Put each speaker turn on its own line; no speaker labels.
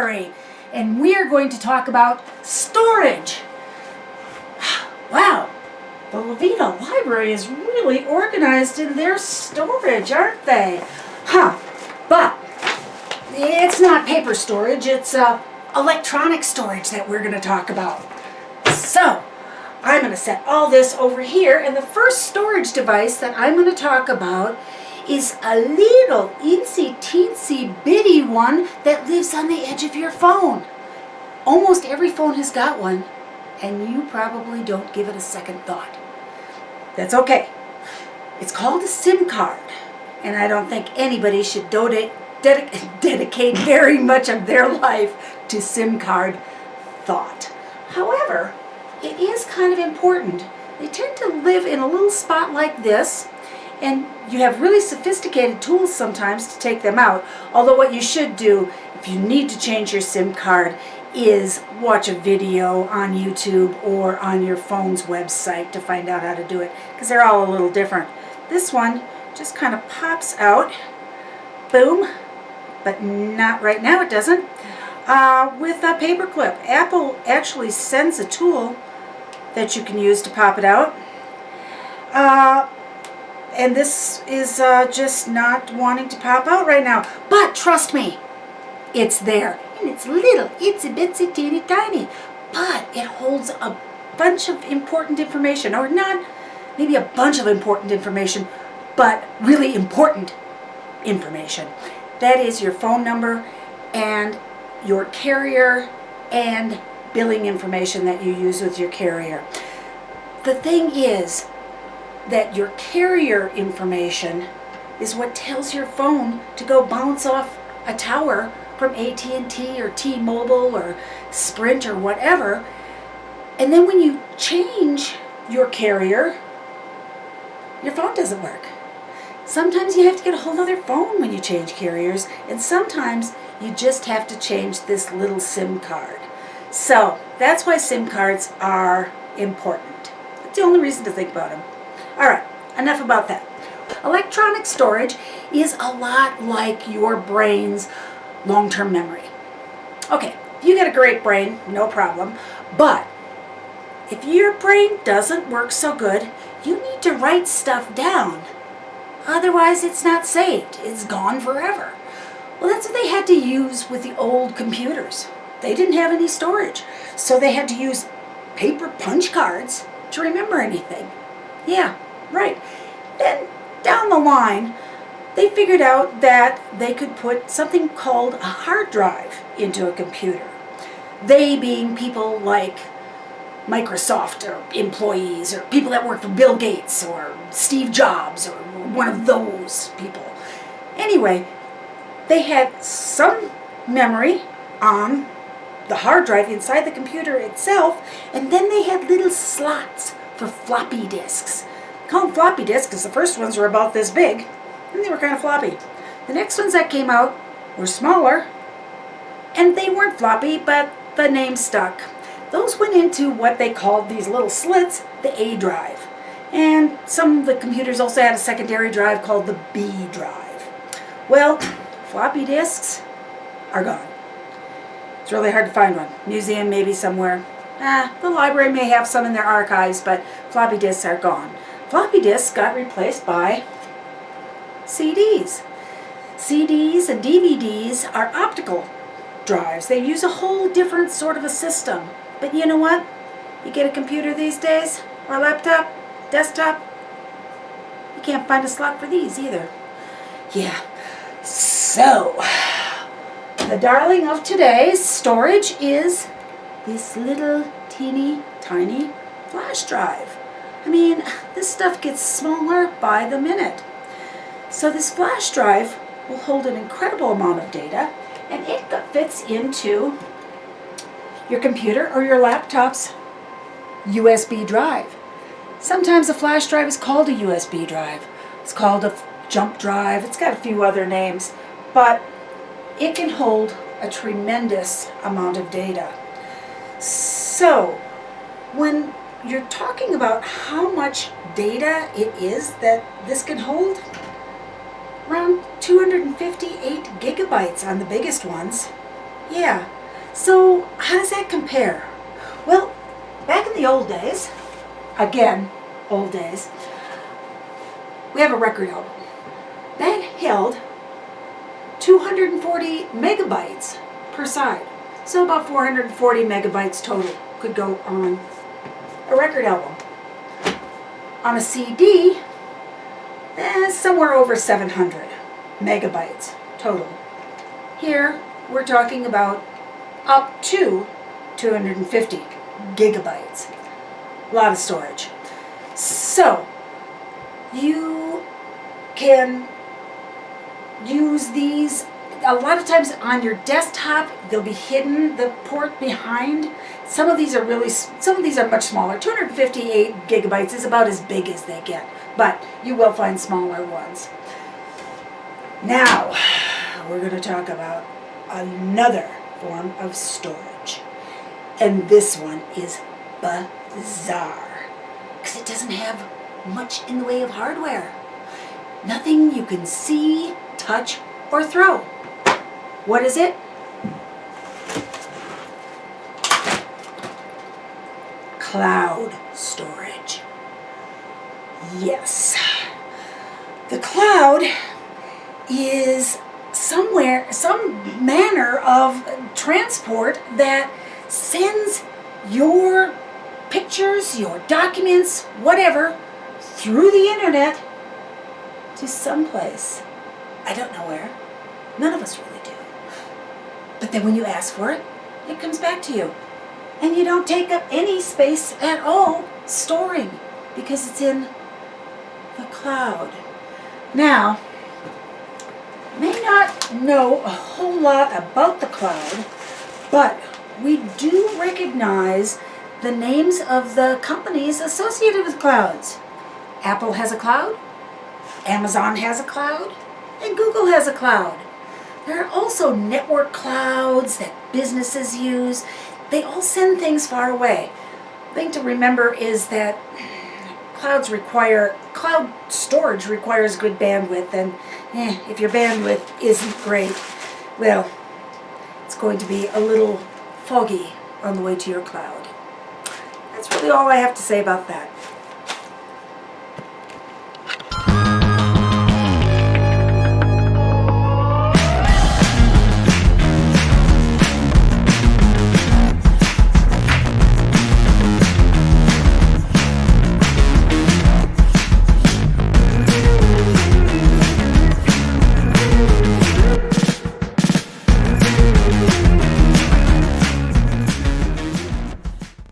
library, and we're going to talk about storage. Wow, the Levita Library is really organized in their storage, aren't they? But it's not paper storage, it's electronic storage that we're going to talk about. So, I'm going to set all this over here, and the first storage device that I'm going to talk about is a little itsy teensy bitty one that lives on the edge of your phone. Almost every phone has got one, and you probably don't give it a second thought. That's okay. It's called a SIM card, and I don't think anybody should dedicate very much of their life to SIM card thought. However, it is kind of important. They tend to live in a little spot like this, and you have really sophisticated tools sometimes to take them out. Although what you should do if you need to change your SIM card is watch a video on YouTube or on your phone's website to find out how to do it, because they're all a little different. This one just kind of pops out, boom, but not right now, it doesn't, with a paper clip. Apple actually sends a tool that you can use to pop it out. And this is just not wanting to pop out right now. But trust me, it's there. And it's little, itsy bitsy teeny tiny. But it holds a bunch of important information. Or not maybe a bunch of important information, but really important information. That is your phone number and your carrier and billing information that you use with your carrier. The thing is that your carrier information is what tells your phone to go bounce off a tower from AT&T or T-Mobile or Sprint or whatever. And then when you change your carrier, your phone doesn't work. Sometimes you have to get a whole other phone when you change carriers, and sometimes you just have to change this little SIM card. So that's why SIM cards are important. That's the only reason to think about them. All right, enough about that. Electronic storage is a lot like your brain's long-term memory. Okay, you got a great brain, no problem, but if your brain doesn't work so good, you need to write stuff down. Otherwise, it's not saved. It's gone forever. Well, that's what they had to use with the old computers. They didn't have any storage, so they had to use paper punch cards to remember anything. Yeah, right. Then, down the line, they figured out that they could put something called a hard drive into a computer. They being people like Microsoft or employees or people that work for Bill Gates or Steve Jobs or one of those people. Anyway, they had some memory on the hard drive inside the computer itself, and then they had little slots for floppy disks. Call them floppy disks because the first ones were about this big, and they were kind of floppy. The next ones that came out were smaller, and they weren't floppy, but the name stuck. Those went into what they called these little slits, the A drive. And some of the computers also had a secondary drive called the B drive. Well, floppy disks are gone. It's really hard to find one. Museum maybe somewhere. The library may have some in their archives, but floppy disks are gone. Floppy disks got replaced by CDs. CDs and DVDs are optical drives. They use a whole different sort of a system. But you know what? You get a computer these days, or a laptop, desktop, you can't find a slot for these either. Yeah. So, the darling of today's storage is this little teeny tiny flash drive. I mean, this stuff gets smaller by the minute. So this flash drive will hold an incredible amount of data, and it fits into your computer or your laptop's USB drive. Sometimes a flash drive is called a USB drive. It's called a jump drive. It's got a few other names, but it can hold a tremendous amount of data. So, when you're talking about how much data it is that this can hold, around 258 gigabytes on the biggest ones. Yeah, So how does that compare? Well, back in the old days, again, old days, we have a record album that held 240 megabytes per side. So about 440 megabytes total could go on a record album. On a CD, somewhere over 700 megabytes total. Here, we're talking about up to 250 gigabytes. A lot of storage. So, you can use these a lot of times on your desktop. They'll be hidden, the port behind. Some of these are much smaller. 258 gigabytes is about as big as they get, but you will find smaller ones. Now, we're going to talk about another form of storage. And this one is bizarre, because it doesn't have much in the way of hardware. Nothing you can see, touch, or throw. What is it? Cloud storage. Yes. The cloud is some manner of transport that sends your pictures, your documents, whatever, through the internet to someplace. I don't know where. None of us really do. But then when you ask for it, it comes back to you. And you don't take up any space at all storing, because it's in the cloud. Now, may not know a whole lot about the cloud, but we do recognize the names of the companies associated with clouds. Apple has a cloud, Amazon has a cloud, and Google has a cloud. There are also network clouds that businesses use. They all send things far away. The thing to remember is that cloud storage requires good bandwidth, and if your bandwidth isn't great, well, it's going to be a little foggy on the way to your cloud. That's really all I have to say about that.